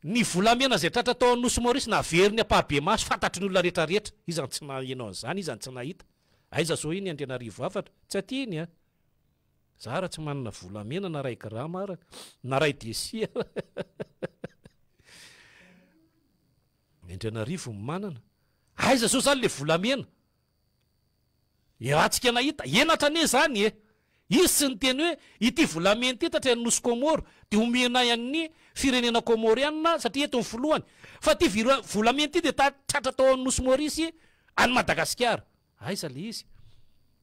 ny volamena zay tratra tao Nosy Maurice na very ny apahabe maso fantatry ny olona rehetrarehetra izany tsy nahenao an'izany izany tsy nahita aiza zao iny Antananarivo afatra tsy atiny a zara tsy manana volamena na ray grama ara na ray desia Antananarivo manana aiza zao zany le volamena ratsika nahita enatra ane zany izy tsy ny teny hoe ity volamena ty tatra ny Nosy Komoro de omena amin'ny firenena komoriana satria eto ny volohany fa ty volamena ty de tratra tao amin'ny Nosy Maurice any Madagasikara aiza le izy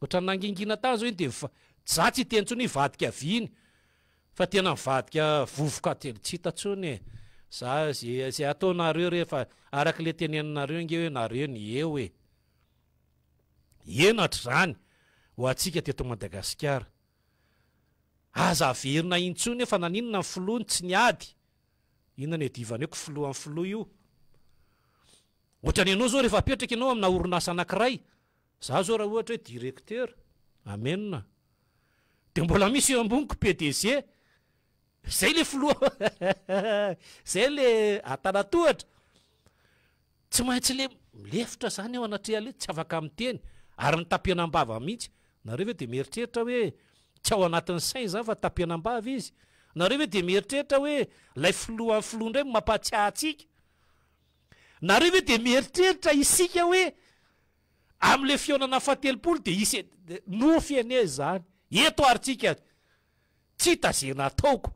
ohatra nangingina tany zao iny de zatsy teny tsony vadika viny fa tena mivadika vovoka telo tsy hita tsony za zay ataonareo rehefa araka le teneninareo nge hoe nareo ny eo enatra zany ho atsika teto Madagasikara aza averina intsony fa naninona ny filohany tsy niady inona ny adivany hoe filohan'ny filoha io ohatra ny anao zao rehefa apetraka ianao amina orinasa anankiray za zao raha ohatra hoe directeur amenna de mbola misy eo amboniko PDG zay le filoha zay le atanatohatra tsy maintsy le milefitra zany ao anaty ale tsy afaka miteny ary ny tapianam-bava mihitsy nareo ve de mieritreritra hoe tsy ao anatin'ny sain zany fa tapianam-bava izy nareo ve de mieritreritra hoe lay filohan'ny filoha ndray mampatsiahatsika nareo ve de mieritreritra isika hoe am'le fionana fatelopolo de isy nofy ane zany eto aritsika tsy hitazena ataoko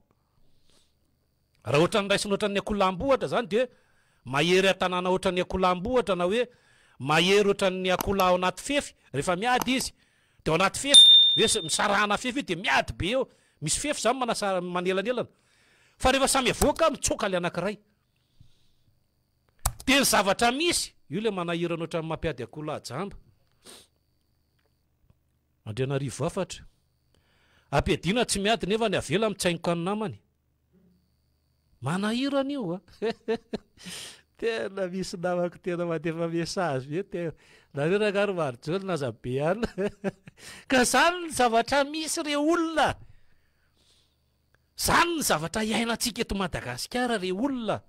raha ohatra ny raisiny ohatra ny Akolambo ohatra zany de mahery atanàna ohatra ny Akolambo ohatra na hoe mahery ohatra ny akola ao anaty fefy rehefa miady izy de ao anaty fefy hoe misarahana fefy de miady be eo misy fefy zany manelanelana fa rehefa samy avoaka mitsoka le anankiray de ny zavatra misy io le manahirana ohatra ny mampiady akola jamba Antananarivo afatra ampiadina tsy miady nefa ny avela mitsaingoka ny namany manahirana io tena misy namako tena mandefa message tena nareo rakary marijolo nazabe any ka zany ny zavatra misy re olona zany ny zavatra iainantsika eto Madagasikara re olona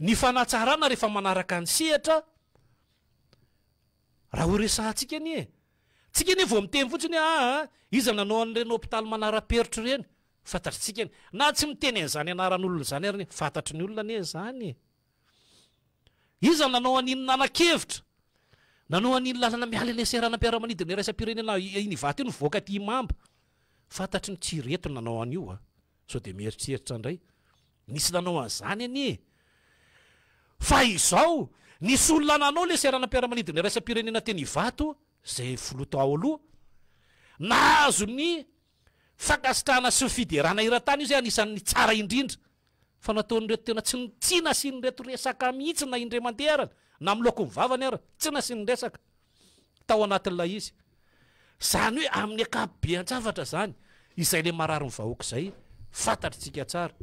ny fanatsarana rehefa manaraka ny sehatra raha ho resahantsika anie tsika anie vao miteny fotsiny iza nanao an'ireny hôpitaly manara-peritra ireny fantatritsika any na tsy miteny an'izany anaran'olona zany ary fantatry ny olona anie zany iza nanao an'iny nanan-kevitra nanao an'iny lalana miala ny seranam-piaramanidina iraisam-pirenena iny vaty io nivoaka ty mamba fantatry ny tsireto nanao an'io sao de mieritreritra indray nisy nanao an'izany anie fa izao nisy olona nanao le seranam-piaramanidina iraisam-pirenena teny Ivato zay filoha ao aloha nahazo ny fakasitrahana sy ny fiderana iran-tany io zay anisan'ny tsara indrindra fa nataon'ireto tena tsy nitsina sy nyreto resaka mihitsy na indray mandeharana na miloko ny vavany ara tsy na sy ny resaka tao anatin'ilay izy zany hoe amin'ny akabean-javatra zany izay le marary ny vahoaka zay fantatritsika tsara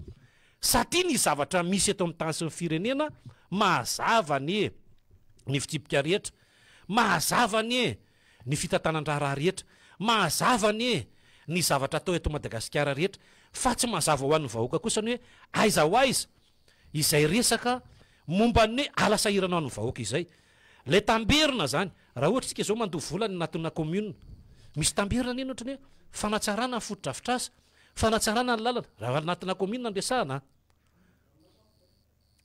satria ny zavatra misy eto amin'ny tany sy ny firenena mahazava ny fitsipika rehetra mahazava ny fitantanan-draharaha rehetra mahazava ny zavatra atao eto Madagasikara rehetra fa tsy mahazava ho an'ny vahoaka kosa ny hoe aiza ho aiza izay resaka momba ny hoe alasahirana ho an'ny vahoaka izay le tamberina zany raha ohatra tsika zao mandoha vola ny natona commune misy tamberina neny ohatra ny hoe fanatsarana ny fotodrafitrasa fanatsarana ny lalana raha anatina commune andresahana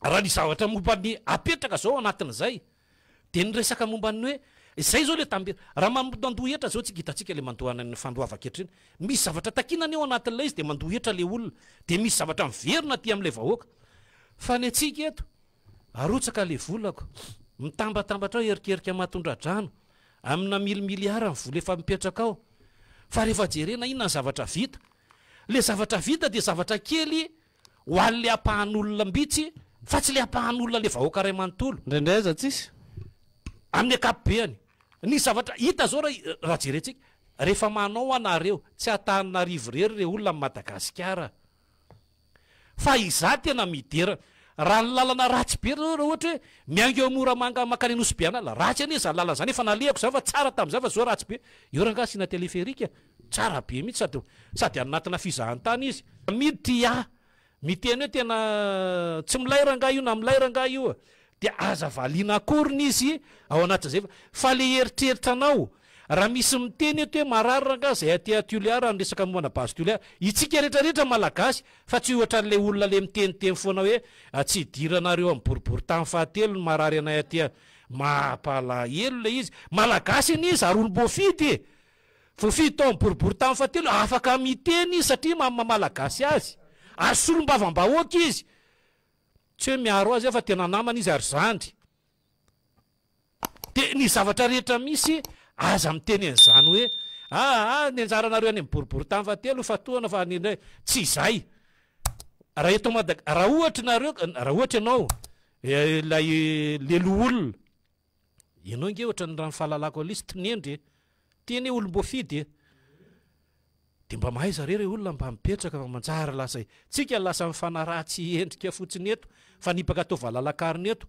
raha ny zavatra momba ny apetraka zao anatin'izay de ny resaka momba ny hoe zay zao le tambera raha mandoha hetra zao tsy hitatsika le mandohana ny fandohava-ketra iny misy zavatra takinany eo anatin'ilay izy de mandoha hetra le olona de misy zavatra miverina ty am'le vahoaka fa ny atsika eto arotsaka le volako mitambatambatra ao erikerika mahatondradrano amina milimilyara ny vola efa mipetraka ao fa rehefa jerena inona ny zavatra vita le zavatra vita de zavatra kely ho an'le ampahan'olona mbitsy fa tsy le ampahan'olona le vahoaka ray manontolo indraindray aza tsisy amin'ny akapobeany ny zavatra hita zao raha jerentsika rehefa manao anareo tsy Antananarivo rery re olona amin'ny Madagasikara fa iza tena midera raha ny lalana ratsy be raha ohatra hoe miango eo Moramanga makany Nosy-Biana la ratsy anie za lalana zany efa nalehako zany fa tsara tam'izay fa zao ratsy be eo raha ngasina teleferika tsara be mihitsy sady anatina fizahantany izy miditry miteny hoe tena tsy milairanga io na milairanga io dia aza valiana akoriny izy ao anatin'izay fa le eritreritra anao raha misy miteny eto hoe mararanga zay atyatiolia raha resaka momana bastiolia itsika rehetrarehetra malagasy fa tsy ohatra n'le olona le miteniteny foana hoe tsy idiranareo amin'ny boribory tany fahatelo ny marary anay atya mampalahelo le izy malagasy iny izy ary olo-boafidy voafidy tao amin'ny boribory tany fahatelo afaka miteny izy satria mamalagasy azy ary solombavam-bahoaka izy tsy hoe miaro azy fa tena namana izy ary zandry de ny zavatra rehetra misy aza miteny an'izany hoe ny anjaranareo any amin'ny boribory tany fahatelo fatoana fa nindray tsy izay raha eto raha ohatra nareo raha ohatra ianao lay lelo olona ianao nge ohatra ny raha ny fahalalako alisy tinendry teny olom-boafidy de mba mahay zareo re olona mba mipetraka fa manjara lasa tsika lasa mifanaratsy endrika fotsiny eto fa nipaka atao valalakariny eto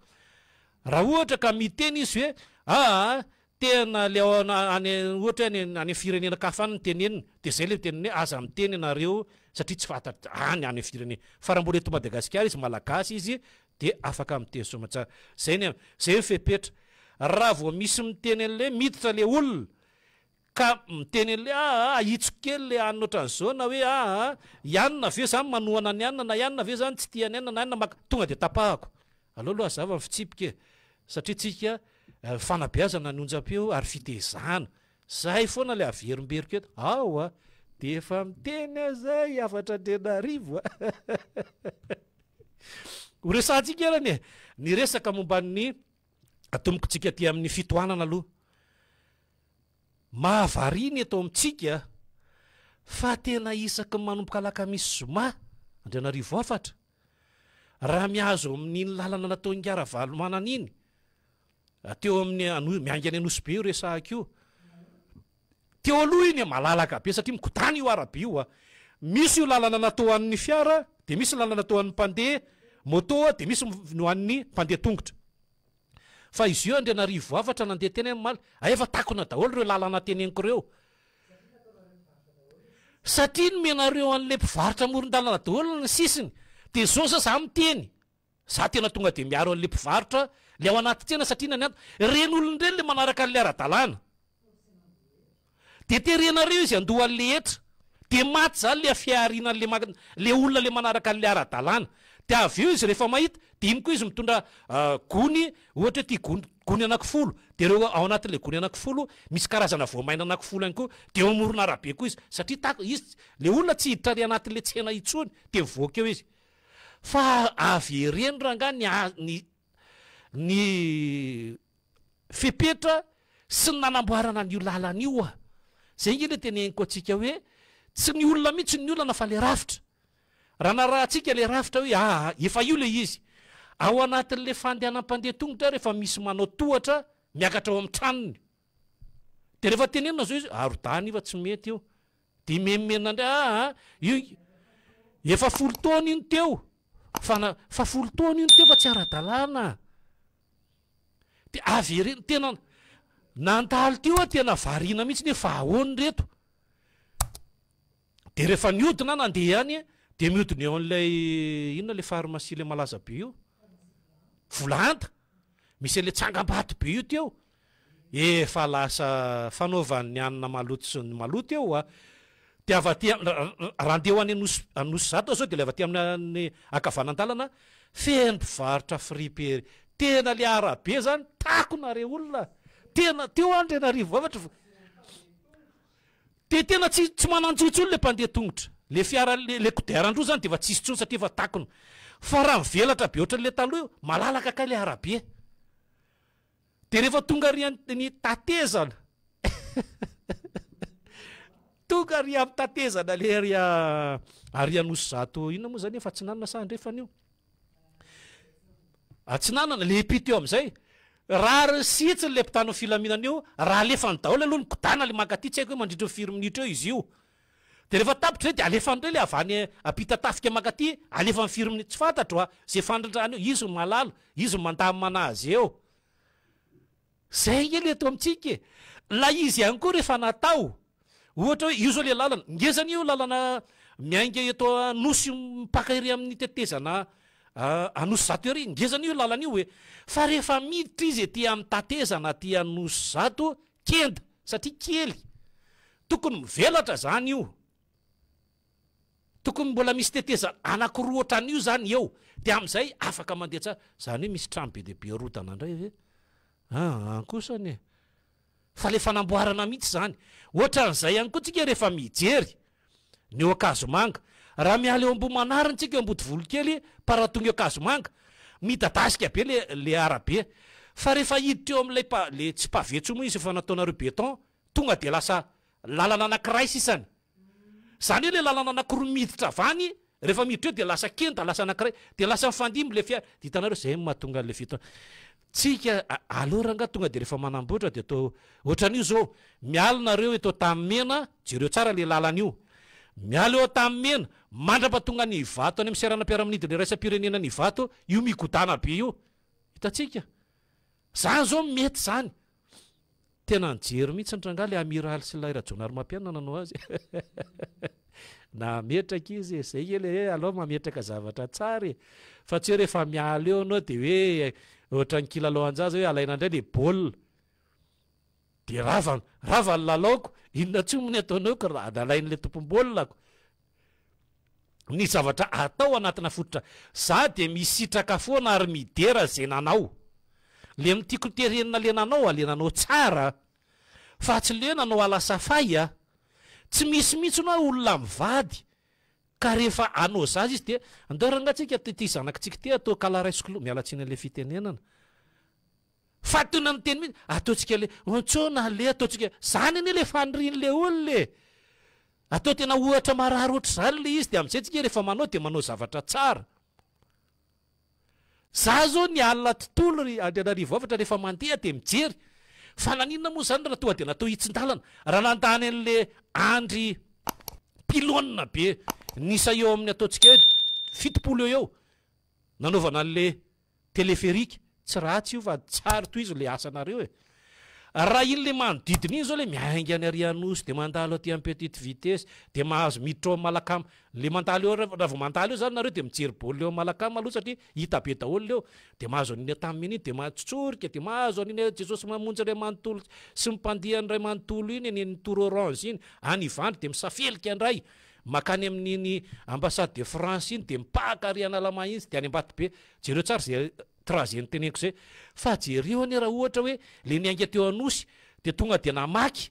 raha ohatra ka miteny izy hoe tena le ohatra any firenena kafany ny tenenina de zay le teneny hoe aza miteny nareo satria tsy fantatra any firenena fa raha mbola eto Madagasikara izy malagasy izy de afaka miteny somatsara zay mifepetra raha vao misy miteny an'le miditra le olona ka miteny an'le ahitso kely le anina ohatran'izao na hoe ianina ve zany manohana ny anina na ianina ve zany tsy tiany anina na anina tonga de tapahako aloha zava fitsipika satria tsika fanabeazana ny onjam-peo ary fitezana zay foana le averimberiko eto de efa miteny azay afatra Antananarivo horesantsika erany ny resaka momba ny atombokontsika ty amin'ny fitohanana aloha mahavariny eto amintsika fa tena isaky manomboka alakamisy zoma Antananarivo afatra raha miazo amin'iny lalana natao Ngaravalo manana iny teo amin'ny miangany Anosy io resahako io teo aloha iny malalaka be satria mikotany io arabe io misy io lalana natao an'ny fiara de misy lalana natao an'ny mpandeha moto de misy no an'ny mpandeha tongotra fa izy io Antananarivo afatra nandeha teny mal efa takona daholo reo lalana teneniko reo satria nomenareo an'le mpivarotra amoron-dalana daholo ny sisiny de zao za miteny za tena tonga de miaro an'le mpivarotra le ao anaty tsena satria nany reny olon'ireny le manaraka an'le ara-dalàna de terenareo izy andoha an'le etra de maty zany le afiarinan'le olona le manaraka an'le ara-dalàna de avy eo izy rehefa mahita de iny koa izy mitondra gony ohatra ty gony anakifolo de reo ao anatin'le gony anakifolo misy karazana voamaina anakifolo any koa de eo amorona arabe koa izy satria izy le olona tsy hiditra ry anatin'le tsena itsony de mivoaka eo izy fa avy ereny ranga ny fepetra sy ny nanamboarana n'io lalana io zay nge le teneniko atsika hoe tsy ny olona mihitsy ny olana fa le rafitra raha narahantsika le rafitra hoe efa io le izy ao anatin'le fandehanam-pandeha tongotra rehefa misy manao tohatra miakatra ao amin'ny tranony de rehefa tenenina zao izy arodany ifa tsy mety io de memena ndray io efa folo taona iny teo fa folo taona iny teo fa tsy ara-dalàna de avy ereny tena nandalo teo tena variana mihitsy ny fa ahoany reto de rehefa niodina nandeha any de miodina eo an'lay inona le pharmacie le malaza be io volanta misy an'le tsangam-bato be io teo efa lasa fanaovan'ny anina maloto sy ny maloto eo de avaty randeo any anosy zato zao de le avaty amin'ny akavanandalana feno mpivarotra fripery tena le arabe zany takona re olona tena teo Antananarivo avatra de tena tsy mananjotsy olo le mpandeha tongotra le fiara le kodiarandro zany de efa tsisy tsony satria efa takona fa raha mivelatra be ohatran'le taloha io malalaka ka le arabe de rehefa tonga ny tatezana tonga ry amin'ny tatezana le ary anosy zato inona moa zany efa tsy nanana sa andrefana io tsy nanana le pito eo am'izay raha resitsiny le mpitano filaminana io raha alefany daholo aloha ny kodana le makaty tsy haiko hoe mandritra 4 minitra eo izy io de rehefa tapitra zay de alefany re le avany apita tafika makaty alefa 4 minitra tsy fantatro zay fandrindrany eo izy malalo izy mandamana azy eo zay nge le eto amintsika la izy ihany koa rehefa natao ohatra hoe io zao le lalana ngezany io lalana miainga eto anosy mipaka iry amin'ny tetezana anosy zato ery ngezana io lalana io hoe fa rehefa miditra izy ety amin'ny tatezana ty anosy zato kenda satria kely tokony mivelatra zany io, tokony mbola misy tetezana anakiroa ohatran'io zany eo, de am'izay afaka mandeha tsara. Zany hoe misy trano be deaibe rotana indray ve ankosany fa le fanamboarana mihitsy zany. Ohatran'izay ihany koa tsika rehefa mijery ny eo akazomanga, raha miala eo ambony manariny tsika eo ambody volokely paratonga eo akazomanga, midadasika be le arabe, fa rehefa hiditra eo am'lay le tsy pavetso moa izy efa nataonareo beton, tonga de lasa lalana anakiray sisany. Zany hoe le lalana anakiroa miditra avany, rehefa miditra eo de lasa kenta, lasa anakiray, de lasa mifandimby le fiara. De hitanareo zay mahatonga le fito. Tsika aloranga tonga de rehefa manamboatra de atao ohatran'io zao, miala nareo eto tamena, jereo tsara le lalan'io. Miala eo tamena, mandrapatonga ny vato any amin'ny seranam-piaramanidina iraisam-pirenena ny vato, io migodana be io. Hitatsika. Zany zao mety zany. Tena nijery mihitsy ntranga le amiral sy lay rajonary mampianana nanao azy. Na metraka izy zay kely hoe aloha mametraka zavatra tsara fa tsy hoe rehefa miala eo anao de hoe ohatran'ny kilalaon-jaza hoe alaina indray le baolina de rava ny lalaoko, inona tsomo ny ataonao ka alain'le tompom-baolinako. Ny zavatra atao anatina fototra za de misitraka foana ary midera zay nanao. Le mitiako terenina le nanao tsara, fa tsy le nanao alasafay a. Tsy misy mihitsy no olona mivady ka rehefa anao zazy izy de andarangatsika ty zanakitsika ty atao kalaraisoklo mialatsiny le fitenenana. Fa tona ny teny mihitsy ataotsika le ontsona le ataotsika zany ane le fandrin'le olona le. Atao tena ohatra marary ohatr' zany le izy de am'izay tsika rehefa manao de manao zavatra tsara. Za zao ny alina tontolo Antananarivo avatra rehefa mandeha de mijery. Fa naninona moa zany raha tonga de natao hitsin-dalana, raha nandany an'le andry pilôna be nisa eo amin'ny ataotsika hoe 70 eo nanaovana an'le teleferika. Tsy ratsy io fa tsara toy izy le asanareo e. Raha iny le manodidina iny zao le miainga any ary anosy de mandalo aty amin'ny petite vitesse de mahazo miditra ao Malakama. Le mandalo eo raha vao mandalo eo zany nareo de mijery baolina eo Malakama aloha satria hita be daholo leo. De mahazo an'iny taminy iny de mahatsotsorika de mahazo an'iny Jesosy mamonjy ray manontolo sy mimpandeha an'ray manontolo iny ny toro orange iny any Ivandry de misafelika andray. Makany amin'iny ambassade de France iny de mipaka ary analama iny de any Ambatobe. Jereo tsara zay trazeny teneko zay. Fa jereo ane raha ohatra hoe le niainga teo anosy de tonga de namaky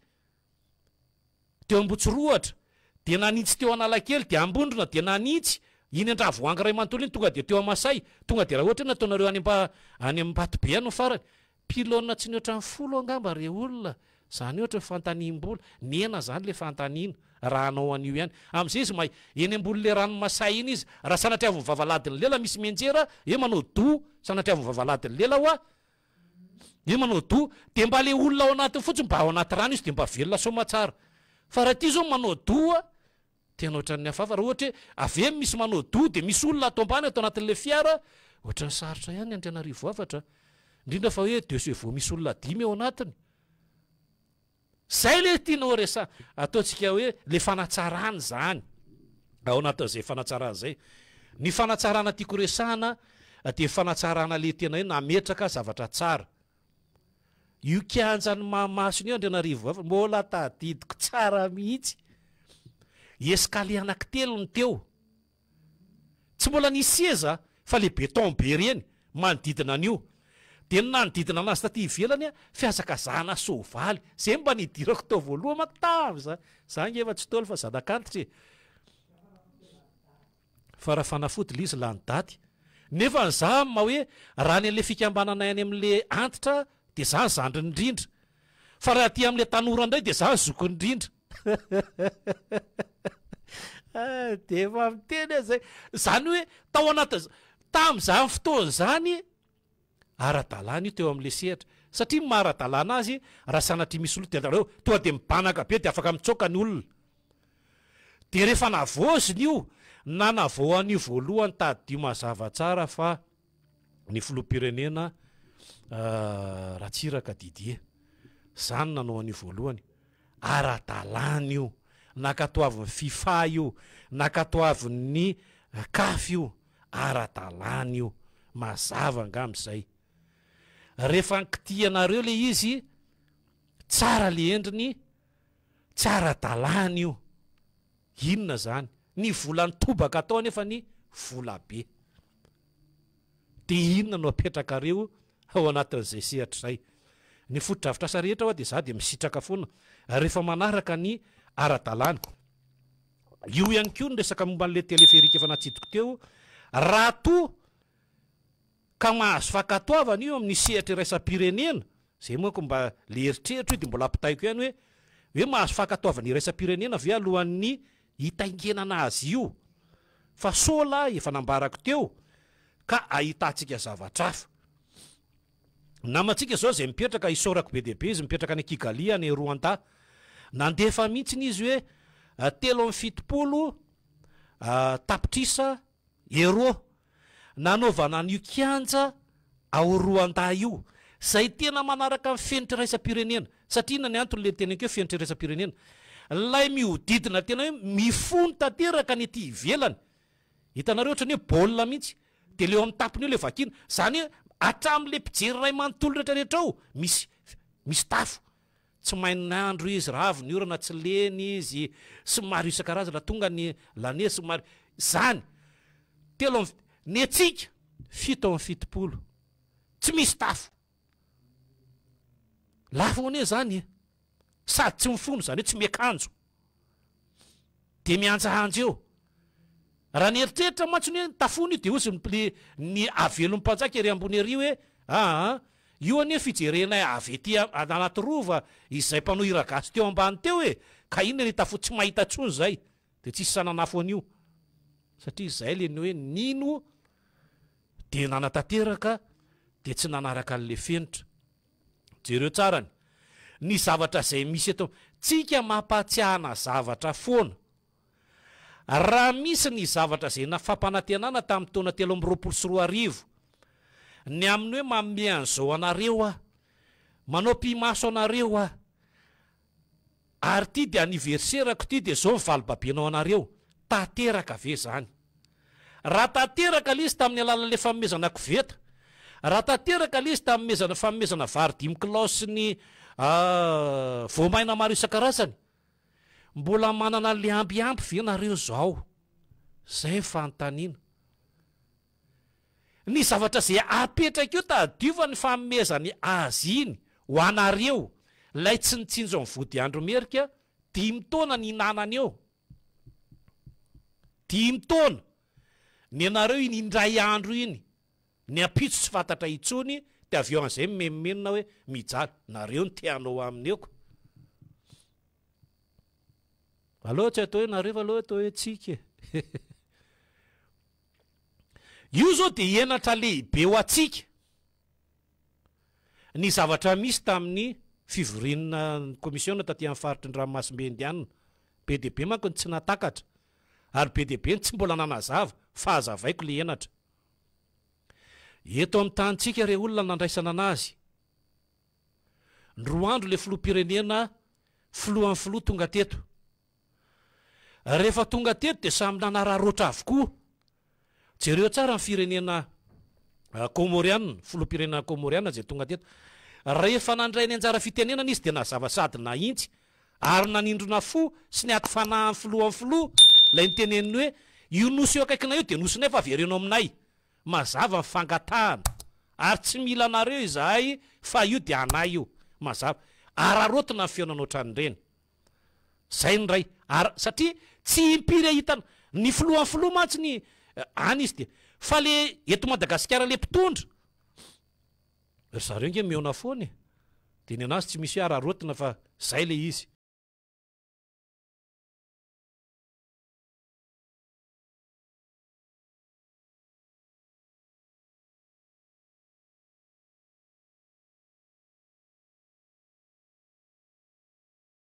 teo Ambotsiroatra de nanitsy teo Analakely de Ambondrona de nanitsy iny Andravoanga ray manontolo iny tonga de teo Amasay. Tonga de raha ohatra nataonareo any Ambatobe any farany pilôna tsy ny ohatran'ny 10 angamba re olona. Zany ohatra fantanimbola nena zany le fantaniana raha anao an'io ihany. Am'izay izy eny ambony le rano Masay iny izy raha sanatriaviny vavaladiny lela misy menjera e manao do sanatriaviny vavaladiny lela hoa e manao do de mba le olona ao anatiny fotsiny mba ao anaty rano izy de mba velona soma tsara. Fa raha ty zao manao doa tena ohatran'ny hafafa. Raha ohatra hoe ave misy manao do de misy olona atao ambany atao anatin'le fiara ohatran'ny sarotra ihany Antananarivo avatra, indrindra fa hoe de ce vao misy olona 5 ao anatiny. Zay le tianao resa ataotsika hoe le fanatsarana zany ao anatin'izay fanatsarana zay. Ny fanatsarana tiako resahana de fanatsarana le tena hoe nametraka zavatra tsara. Io kianjany mahamasony io Antananarivo avatra mbola tadidiko tsara mihitsy. Eskale anankitelo ny teo. Tsy mbola nisy seza fa le beton be reny manodidina an'io. De nanodidina anazy taty ivelany fiazakazahana sovaly. Zay mba nidirako tao voaloha matavy za. Zany efa tsy tolo fa zanak'antitra. Fa raha fanafody le izy la ny daty. Nefa ny za ma hoe raha ny le fikambanana any amin'le antitra de za zandry indrindra. Fa raha ty amin'le tanora indray de za zoko indrindra. De efa miteny zay. Zany hoe tao anaty tam'izany fotoana zany ara-dalàna io teo amin'le sehatra. Satria mahara-dalàna azy raha sanatria misy olona de tonga de mibanaka be de afaka mitsoka ny olona. De rehefa navoziny io na navoan'io voalohany tady mazava tsara fa ny filoham-pirenena Ratsiraka Didier zany nanao an'io voalohany. Ara-dalàna io nakatoavin'ny FIFA io, nakatoavin'ny kafy io, ara-dalàna io, mazava angam'izay. Rehefa nkitianareo le izy tsara le endriny, tsara dalàna io. Inona zany? Ny volany tobaka atao nefa ny vola be. De inona no apetrakareo ao anatin'izay sehatra zay? Ny fotodrafitrasa rehetra ao de za de misitraka foana rehefa manaraka ny ara-dalàna. Io ihany koa ny resaka momba an'le teleferika efa natsidiko teo, raha toa ka mahazo fankatoavana io amin'ny sehatra iraisam-pirenena, zay moako mba le eritreritro de mbola ampitaiko ihany hoe mahazo fankatoavana iraisam-pirenena ve alohan'ny hitaingenana azy io, fa sola efa nambarako teo ka ahitantsika zavatra hafa. Namantsika zao zay mipetraka isorako be deabe izy mipetraka any Kigali any Rwanda, nandefa mihitsiny izy hoe 370 tapitrisa euro nanaovana an'io kianja ao Rwanda io, zay tena manaraka amin'ny fenitra iraisam-pirenena. Satria inona ny antony le tena keo fenitra iraisam-pirenena? Lay mihodidina tena hoe mifono tanteraka ny ety ivelany. Hitanareo ohatrany hoe baolina mihitsy, de leo amin'ny tapony io le vakina, zany hoe hatramin'le mpijery ray manontolo rehetra ao misy tafo. Tsy mainandro izy, raha avy ny orana tsy leny izy, somary isan-karazana tonga ny lane somary zany. Ny atsika 770 tsy misy tafo. Lafo hoane zany, sady tsy mifono zany hoe tsy miakanjo de miantsahanjo eo. Raha ny eritreritra mantsy hoe tafony de ozy ny avelon'ny mpanjaka ery ambony ery hoe io anie fijerenay avy ety anaty rova izay mpanao hira gasy teo ambany teo ka inona ny tafo tsy mahita tsony zay, de tsisy sananafo an'io. Satria izay le ny hoe nino de nanatanteraka de tsy nanaraka an'le fenitra. Jereo tsarany, ny zavatra zay misy eto tsika mampatsiahana zavatra foana. Raha misy ny zavatra zay nafampanantenana tamin'ny taona 2024, ny amin'ny hoe manome an'izao anareo manao mpimaso anareo ary ty de aniverserako ty de zao mivalibabenao anareo, tanteraka ve zany? Raha tanteraka le izy tamin'ny alalan'le famomezana koveta, raha tanteraka le izy tamin'ny famomezana vary 5 kilao sy ny voamaina maro isan-karazany, mbola manana le ambiampy ve nareo zao? Zay fanontaniana. Ny zavatra zay apetraka eo tadiova ny famomezany azy iny ho anareo, lay tsy nitsinjo amin'ny vody andro merika 5 taona ny hinanany eo. 5 taona ny anareo iny indray andro iny ny apitso tsy fantatra itsony, de avy eo an'izay memenona hoe mijaly nareo ny teanao aminy eoko. Aloha tsy atao hoe nareo, aloha atao hoe tsika. Io zao de henatra lehibe ho atsika. Ny zavatra misy tamin'ny fivorinana komisiona taty amin'ny faritry ny ranomasimbe indianina, be deabe manko ny tsy natakatra, ary be deabe ny tsy mbola nanazava fa hazavaiko le henatra. Eto amin'ny tanitsika re olona nandraisana anazy, ny 2 andro le filoham-pirenena filohan'ny filoha tonga teto. Rehefa tonga teto de samy nanararotra avokoa. Jereo tsara ny firenena komoriana, filoham-pirenena komoriana zay tonga teto. Rehefa nandray ny anjara fitenenana izy de nazava sady nahintsy ary nanindrona fo sy ny aty fanahin'ny filoha lay niteneniny hoe io nosy eo akaikina io de nosy fa averenao aminay. Mazava ny fangatahana ary tsy mila anareo izahay fa io de anay io. Mazava ararotina ny fiainanao tranireny. Zay ny ray satria tsy impiry hitana ny filoha mantsy ny any izy de fa le eto Madagasikara le mpitondra zareo nge meona foana de ny anazy tsy misy ararotina fa zay le izy.